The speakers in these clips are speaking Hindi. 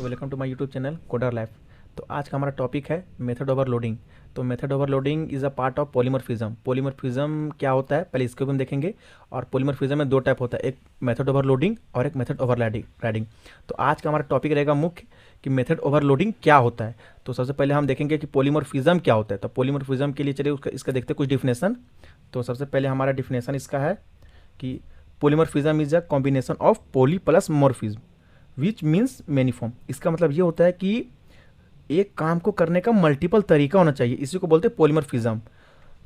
तो welcome to my YouTube channel Coder Life. तो आज का हमारा टॉपिक है मेथड ओवरलोडिंग। तो method overloading is a part of polymorphism. Polymorphism क्या होता है पहले इसको भी हम देखेंगे। और पॉलीमॉर्फिज्म में दो टाइप होता है, एक मेथड ओवरलोडिंग और एक मेथड ओवरराइडिंग। तो आज का हमारा टॉपिक रहेगा मुख्य कि मेथड ओवरलोडिंग क्या होता है। तो सबसे पहले हम देखेंगे कि पॉलीमॉर्फिज्म क्या होता है। तो पॉलीमॉर्फिज्म के लिए चलिए इसका देखते हैं कुछ डिफिनेशन। तो सबसे पहले हमारा डिफिनेशन इसका है कि polymorphism is a combination of poly plus morphism which means many form. इसका मतलब ये होता है कि एक काम को करने का मल्टीपल तरीका होना चाहिए, इसी को बोलते हैं पॉलीमॉर्फिज्म।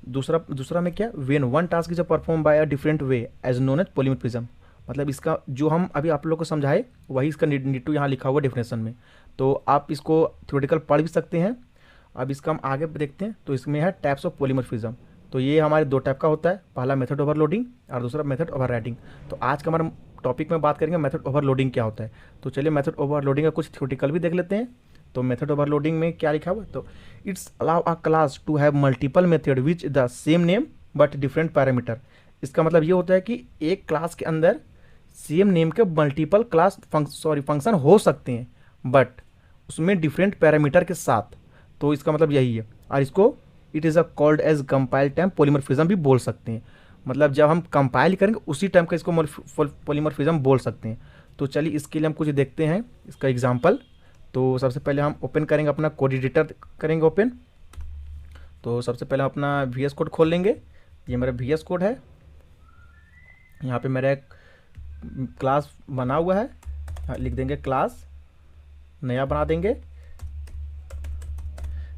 दूसरा दूसरा में क्या, when one task is perform by a different way as known as polymorphism. मतलब इसका जो हम अभी आप लोग को समझाए वही इसका नीटू यहाँ लिखा हुआ डेफिनेशन में। तो आप इसको थ्योरेटिकल पढ़ भी सकते हैं। अब इसका हम आगे देखते हैं। तो इसमें है टाइप्स ऑफ पॉलीमॉर्फिज्म। तो ये हमारे दो टाइप का होता है, पहला मेथड ओवरलोडिंग और दूसरा मेथड ओवरराइडिंग। तो आज का हमारा टॉपिक में बात करेंगे मेथड ओवरलोडिंग क्या होता है। तो चलिए मेथड ओवरलोडिंग का कुछ थ्योरेटिकल भी देख लेते हैं। तो मेथड ओवरलोडिंग में क्या लिखा हुआ है, तो it's allow a class to have multiple method which the same name but different parameter. इसका मतलब ये होता है कि एक क्लास के अंदर सेम नेम के मल्टीपल क्लास फंक्शन हो सकते हैं बट उसमें डिफरेंट पैरामीटर के साथ। तो इसका मतलब यही है। और इसको it is a called as compile time polymorphism भी बोल सकते हैं। मतलब जब हम कंपाइल करेंगे उसी टाइम का इसको पॉलीमॉर्फिज्म बोल सकते हैं। तो चलिए इसके लिए हम कुछ देखते हैं इसका एग्जांपल। तो सबसे पहले हम ओपन करेंगे अपना कोड एडिटर, करेंगे ओपन। तो सबसे पहले हम अपना वी एस कोड खोल लेंगे। ये मेरा वी एस कोड है। यहाँ पे मेरा एक क्लास बना हुआ है, लिख देंगे क्लास, नया बना देंगे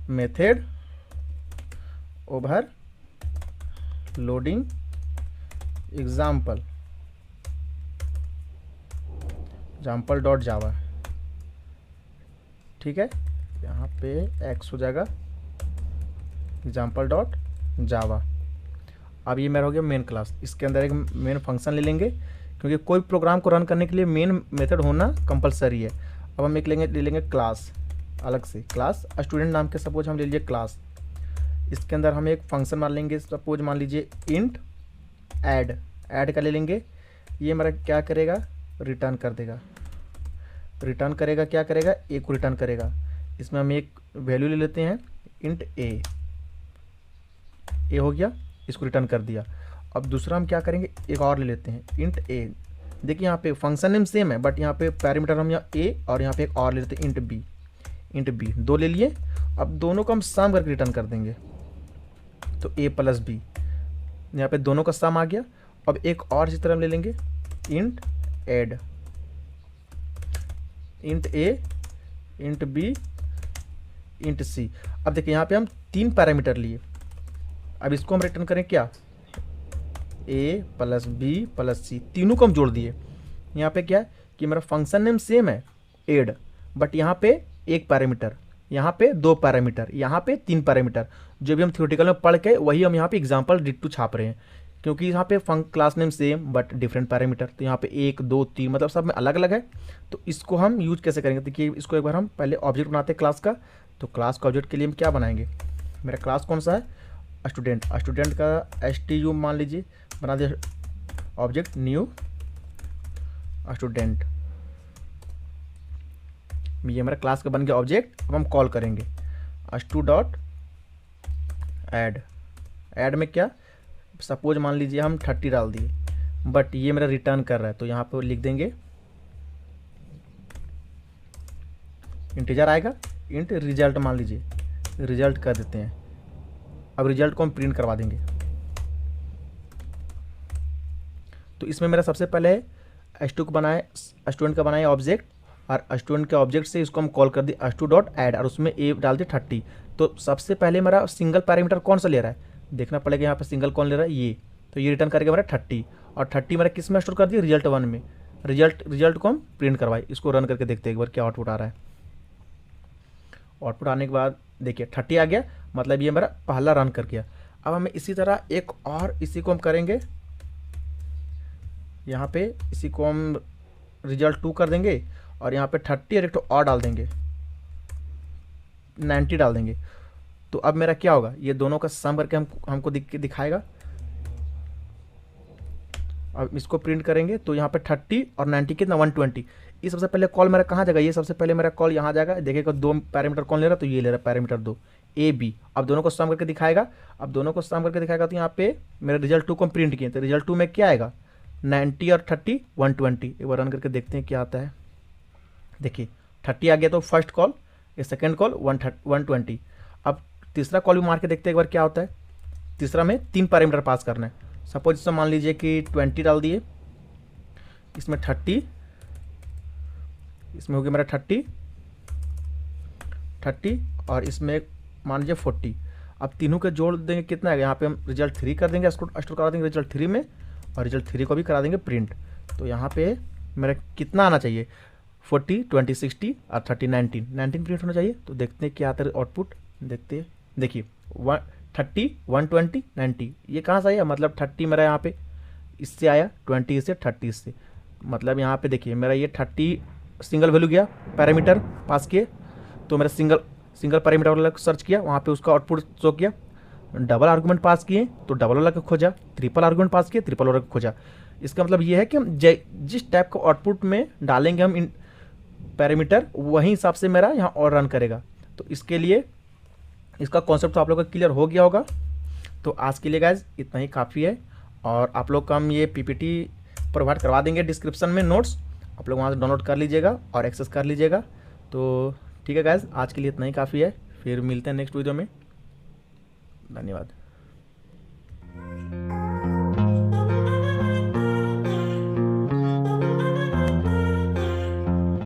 method over loading example dot जावा। ठीक है, यहाँ पे एक्स हो जाएगा एग्जाम्पल डॉट जावा। अब ये मेरा हो गया मेन क्लास। इसके अंदर एक मेन फंक्शन ले लेंगे क्योंकि कोई प्रोग्राम को रन करने के लिए मेन मेथड होना कंपलसरी है। अब हम एक ले लेंगे क्लास, अलग से क्लास स्टूडेंट नाम के, सपोज हम ले लीजिए क्लास। इसके अंदर हम एक फंक्शन मान लेंगे, सपोज मान लीजिए इंट ऐड का ले लेंगे। ये हमारा क्या करेगा, रिटर्न कर देगा। रिटर्न करेगा, क्या करेगा, ए को रिटर्न करेगा। इसमें हम एक वैल्यू ले लेते हैं इंट ए हो गया, इसको रिटर्न कर दिया। अब दूसरा हम क्या करेंगे, एक और ले लेते हैं इंट ए। देखिए यहाँ पे फंक्शन नेम सेम है बट यहाँ पे पैरामीटर हम यहाँ ए और यहाँ पे एक और ले लेते हैं इंट बी। दो ले लिए। अब दोनों को हम सम करके रिटर्न कर देंगे। तो ए प्लस बी, यहाँ पे दोनों का सम आ गया। अब एक और इसी तरह हम ले लेंगे इंट एड, इंट ए, इंट बी, इंट सी। अब देखिए यहाँ पे हम तीन पैरामीटर लिए। अब इसको हम रिटर्न करें क्या, ए प्लस बी प्लस सी, तीनों को हम जोड़ दिए। यहाँ पे क्या है कि मेरा फंक्शन नेम सेम है एड, बट यहाँ पे एक पैरामीटर, यहाँ पे दो पैरामीटर, यहाँ पे तीन पैरामीटर। जो भी हम थ्योरेटिकल में पढ़ के वही हम यहाँ पे एग्जाम्पल डिट्टू छाप रहे हैं क्योंकि यहाँ पे class name same but different parameter. तो यहाँ पे एक दो तीन मतलब सब में अलग अलग है। तो इसको हम यूज कैसे करेंगे, देखिए इसको एक बार हम पहले ऑब्जेक्ट बनाते हैं क्लास का। तो क्लास का ऑब्जेक्ट के लिए हम क्या बनाएंगे, मेरा क्लास कौन सा है, स्टूडेंट का STU मान लीजिए, बना दिया ऑब्जेक्ट न्यू स्टूडेंट। ये मेरा क्लास का बन गया ऑब्जेक्ट। अब हम कॉल करेंगे stu डॉट ऐड में क्या, सपोज मान लीजिए हम 30 डाल दिए बट ये मेरा रिटर्न कर रहा है। तो यहाँ पे लिख देंगे इंटीजर आएगा, इंट रिजल्ट मान लीजिए, रिजल्ट कर देते हैं। अब रिजल्ट को हम प्रिंट करवा देंगे। तो इसमें मेरा सबसे पहले स्टूडेंट का बनाए ऑब्जेक्ट और स्टूडेंट के ऑब्जेक्ट से इसको हम कॉल कर दिए stu डॉट ऐड और उसमें ए डाल दिए 30। तो सबसे पहले मेरा सिंगल पैरामीटर कौन सा ले रहा है, देखना पड़ेगा यहाँ पे सिंगल कौन ले रहा है, ये। तो ये रिटर्न करके मेरा 30 और 30 मेरा किस में स्टोर कर दिया, रिजल्ट 1 में। रिजल्ट को हम प्रिंट करवाए। इसको रन करके देखते हैं एक बार क्या आउटपुट आ रहा है। आउटपुट आने के बाद देखिए 30 आ गया, मतलब ये मेरा पहला रन कर गया। अब हमें इसी तरह एक और इसी को हम करेंगे, यहाँ पे इसी को हम रिजल्ट 2 कर देंगे और यहाँ पे 30 और एक तो और डाल देंगे 90 डाल देंगे। तो अब मेरा क्या होगा, ये दोनों का सम करके हमको दिखाएगा। अब इसको प्रिंट करेंगे तो यहाँ पे 30 और 90 कितना 120। ये सबसे पहले कॉल मेरा कहाँ जाएगा, ये सबसे पहले मेरा कॉल यहाँ जाएगा। देखिएगा दो पैरामीटर कौन ले रहा है, तो ये ले रहा है पैरामीटर 2 ए बी। अब दोनों को सम करके दिखाएगा। अब दोनों को सम करके दिखाएगा तो यहाँ पे मेरे रिजल्ट 2 को प्रिंट किए, तो रिजल्ट 2 में क्या आएगा 90 और 30 120। एक बार रन करके देखते हैं क्या आता है। देखिए 30 आ गया तो फर्स्ट कॉल, ये सेकेंड कॉल 120। अब तीसरा कॉल भी मार के देखते हैं एक बार क्या होता है। तीसरा में 3 पैरामीटर पास करना है। सपोज इसमें मान लीजिए कि 20 डाल दिए, इसमें 30, इसमें हो गया मेरा 30 और इसमें मान लीजिए 40। अब तीनों के जोड़ देंगे कितना है, यहाँ पे हम रिजल्ट 3 कर देंगे, स्टोर करा देंगे रिजल्ट 3 में, और रिजल्ट 3 को भी करा देंगे प्रिंट। तो यहाँ पे मेरा कितना आना चाहिए 40 20 60 और 30 19 प्रिंट होना चाहिए। तो देखते हैं क्या आता है आउटपुट, देखते हैं। देखिए 30 120 90, ये कहाँ से आया, मतलब 30 मेरा यहाँ पे इससे आया, 20 से, 30 से, मतलब यहाँ पे देखिए मेरा ये 30 सिंगल वैल्यू गया, पैरामीटर पास किए तो मेरा सिंगल पैरामीटर वाला सर्च किया, वहाँ पे उसका आउटपुट शो किया। डबल आर्गूमेंट पास किए तो डबल वाला को खोजा, ट्रिपल आर्गूमेंट पास किए ट्रिपल वाला को खोजा। इसका मतलब ये है कि हम जिस टाइप का आउटपुट में डालेंगे हम इन पैरामीटर, वही हिसाब से मेरा यहाँ और रन करेगा। तो इसके लिए इसका कॉन्सेप्ट तो आप लोगों का क्लियर हो गया होगा। तो आज के लिए गाइज इतना ही काफ़ी है, और आप लोग का हम ये पीपीटी प्रोवाइड करवा देंगे डिस्क्रिप्शन में, नोट्स आप लोग वहाँ से डाउनलोड कर लीजिएगा और एक्सेस कर लीजिएगा। तो ठीक है गाइज, आज के लिए इतना ही काफ़ी है, फिर मिलते हैं नेक्स्ट वीडियो में। धन्यवाद।